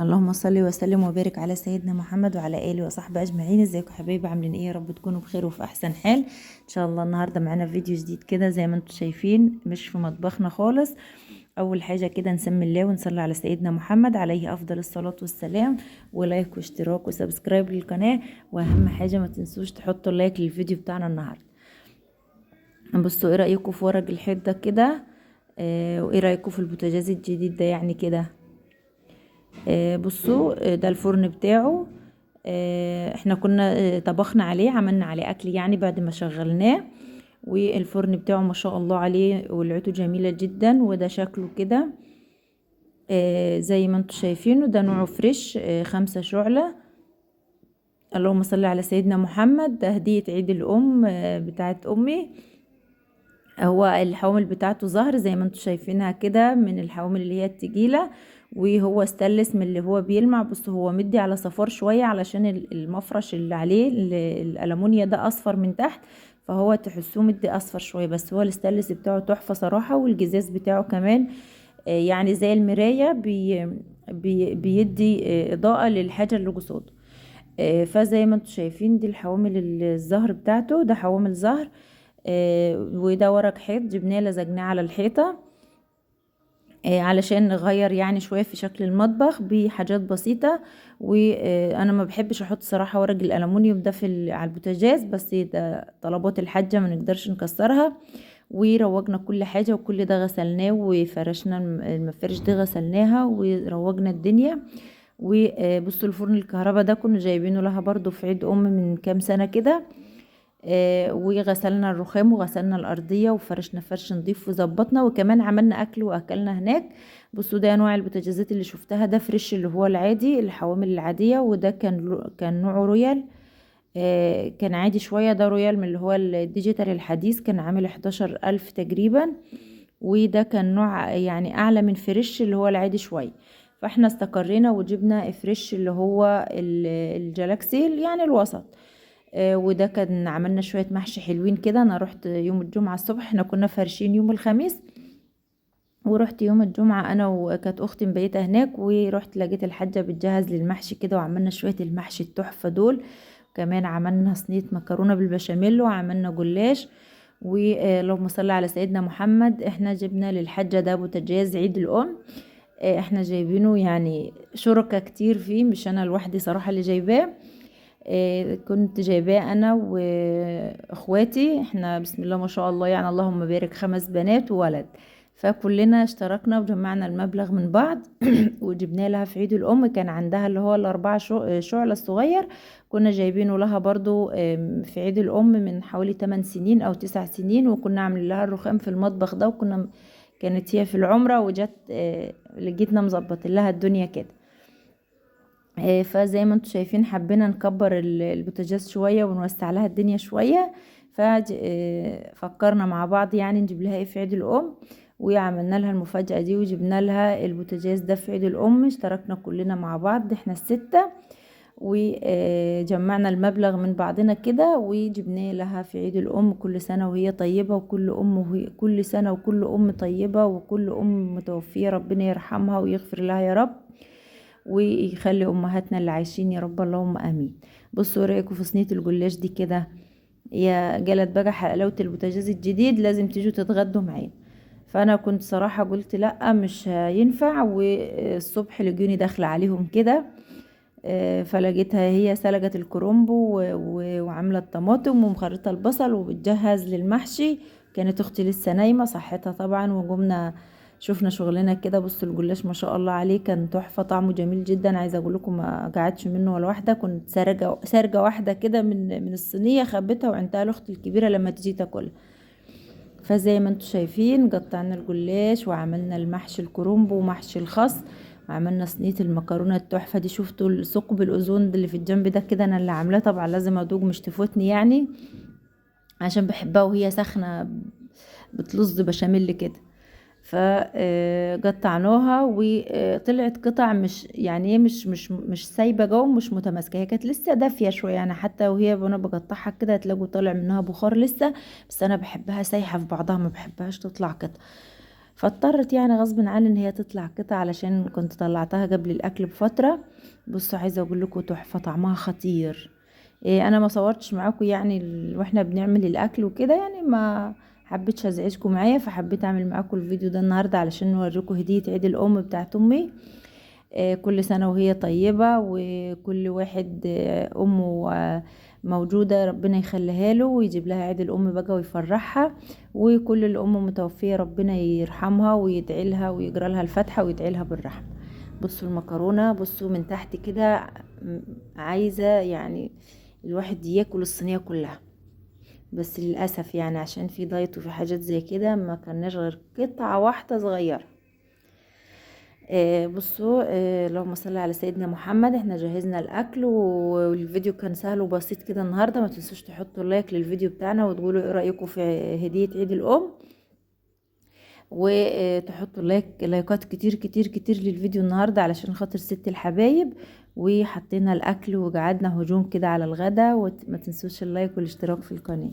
اللهم صل وسلم وبارك على سيدنا محمد وعلى اله وصحبه اجمعين. ازيكم يا حبايبي؟ عاملين ايه؟ يا رب تكونوا بخير وفي احسن حال ان شاء الله. النهارده معانا فيديو جديد كده زي ما انتم شايفين، مش في مطبخنا خالص. اول حاجه كده نسمي الله ونصلي على سيدنا محمد عليه افضل الصلاه والسلام، ولايك واشتراك وسبسكرايب للقناه. واهم حاجه ما تنسوش تحطوا لايك للفيديو بتاعنا النهارده. بصوا ايه رايكم في ورق الحيط ده كده؟ وايه رايكم في البوتاجاز الجديد ده يعني كده؟ بصوا، ده الفرن بتاعه. احنا كنا طبخنا عليه، عملنا عليه اكل يعني بعد ما شغلناه. والفرن بتاعه ما شاء الله عليه ولعته جميلة جدا. وده شكله كده زي ما انتم شايفينه. ده نوعه فريش 5 شعلة. اللهم صل على سيدنا محمد. ده هدية عيد الام بتاعت امي. هو الحوامل بتاعته زهر زي ما انتم شايفينها كده، من الحوامل اللي هي التقيلة. وهو استانلس من اللي هو بيلمع. بص هو مدي على صفار شوية علشان المفرش اللي عليه الألمونيا ده أصفر من تحت، فهو تحسوه مدي أصفر شوية. بس هو الاستانلس بتاعه تحفة صراحة. والجزاز بتاعه كمان يعني زي المراية بيدي إضاءة للحاجة اللي قصاده. فزي ما انتم شايفين دي الحوامل الزهر بتاعته. ده حوامل زهر. وده ورق حيط جبناه لزجناه على الحيطة علشان نغير يعني شوية في شكل المطبخ بحاجات بسيطة. وانا ما بحبش احط صراحة ورق الالومنيوم ده على البوتاجاز، بس ده طلبات الحاجة ما نقدرش نكسرها. وروجنا كل حاجة، وكل ده غسلناه وفرشنا المفارش دي غسلناها وروجنا الدنيا. وبصوا الفرن الكهرباء ده كنا جايبينه لها برضو في عيد ام من كام سنة كده. وغسلنا الرخام وغسلنا الأرضية وفرشنا فرش نضيف وظبطنا، وكمان عملنا أكل وأكلنا هناك. بصوا ده أنواع البوتاجازات اللي شفتها. ده فريش اللي هو العادي الحوامل العادية، وده كان نوعه رويال. كان عادي شوية. ده رويال من اللي هو الديجيتال الحديث، كان عامل 11,000 تقريبا. وده كان نوع يعني أعلى من فريش اللي هو العادي شوية. فاحنا استقرينا وجبنا فريش اللي هو الجالاكسي يعني الوسط. وده كان عملنا شوية محشي حلوين كده. انا رحت يوم الجمعة الصبح، احنا كنا فارشين يوم الخميس، ورحت يوم الجمعة انا وكانت اختي مبيتة هناك. ورحت لقيت الحاجة بتجهز للمحشي كده، وعملنا شوية المحشي التحفة دول. كمان عملنا صينية مكرونة بالبشاميل، وعملنا جلاش. اللهم صل على سيدنا محمد. احنا جبنا للحاجة ده بوتاجاز عيد الام. احنا جايبينه يعني شركة كتير فيه، مش انا لوحدي صراحة اللي جايباه. كنت جايباه انا واخواتي. احنا بسم الله ما شاء الله يعني اللهم بارك 5 بنات وولد. فكلنا اشتركنا وجمعنا المبلغ من بعض وجبناه لها في عيد الام. كان عندها اللي هو الاربعة شعلة الصغير، كنا جايبينه لها برضو في عيد الام من حوالي 8 سنين او 9 سنين. وكنا عاملين لها الرخام في المطبخ ده. كانت هي في العمرة وجت لقيتنا مظبط لها الدنيا كده. فزي ما انتم شايفين حبينا نكبر البوتاجاز شوية ونوسع لها الدنيا شوية. ففكرنا مع بعض يعني نجيب لها ايه في عيد الام. وعملنا لها المفاجأة دي وجبنا لها البوتاجاز ده في عيد الام. اشتركنا كلنا مع بعض احنا ال6، وجمعنا المبلغ من بعضنا كده وجبناه لها في عيد الام. كل سنة وهي طيبة، كل سنة وكل ام طيبة، وكل ام متوفية ربنا يرحمها ويغفر لها يا رب، ويخلي امهاتنا اللي عايشين يا رب، اللهم امين. بصوا رايكم في صينيه الجلاش دي كده؟ يا جلت بقى حلاوه البوتاجاز الجديد، لازم تيجوا تتغدوا معانا. فانا كنت صراحه قلت لا مش هينفع. والصبح لجوني داخله عليهم كده، فلقيتها هي سلقت الكرنب وعامله الطماطم ومخرطه البصل وبتجهز للمحشي. كانت اختي لسه نايمه، صحتها طبعا، وقمنا شفنا شغلنا كده. بصوا الجلاش ما شاء الله عليه كان تحفه، طعمه جميل جدا. عايزه اقول لكم ما قعدتش منه ولا واحده. كنت سارجه واحده كده من الصينيه، خبيتها وعنتها لاختي الكبيره لما تيجي تاكلها. فزي ما انتم شايفين قطعنا الجلاش وعملنا المحشي الكرنب ومحشي الخس، وعملنا صينيه المكرونه التحفه دي. شفتوا الثقب الاوزون اللي في الجنب ده كده؟ انا اللي عاملاه طبعا، لازم ادوق مش تفوتني يعني، عشان بحبها وهي سخنه بتلظ بشاميل كده. فقطعناها وطلعت قطع مش يعني ايه، مش سايبه جو، مش متماسكه. هي كانت لسه دافيه شويه يعني، حتى وهي وانا بقطعها كده هتلاقوا طالع منها بخار لسه. بس انا بحبها سايحه في بعضها، ما بحبهاش تطلع كده. فاضطرت يعني غصب عني ان هي تطلع قطع، علشان كنت طلعتها قبل الاكل بفترة. بصوا عايزة اقول لكم تحفة، طعمها خطير. إيه، انا ما صورتش معاكم يعني واحنا بنعمل الاكل وكده، يعني ما حبيتش ازعجكم معايا، فحبيت اعمل معاكم الفيديو ده النهارده علشان نوريكم هدية عيد الام بتاعت امي. كل سنة وهي طيبة، وكل واحد امه موجودة، ربنا يخليها له ويجيب لها عيد الام بقى ويفرحها. وكل الام متوفية ربنا يرحمها ويدعي لها ويجرى لها الفاتحة ويدعي لها بالرحمة. بصوا المكرونة، بصوا من تحت كده، عايزة يعني الواحد ياكل الصينية كلها. بس للأسف يعني عشان في دايت وفي حاجات زي كده ما كناش غير قطعة واحدة صغيرة. بصوا، اللهم صل على سيدنا محمد. احنا جهزنا الاكل والفيديو كان سهل وبسيط كده النهارده. ما تنسوش تحطوا لايك للفيديو بتاعنا وتقولوا ايه رايكم في هديه عيد الام، وتحطوا لايكات كتير كتير كتير للفيديو النهارده علشان خاطر ست الحبايب. وحطينا الاكل وقعدنا هجوم كده على الغدا، وما تنسوش اللايك والاشتراك في القناه.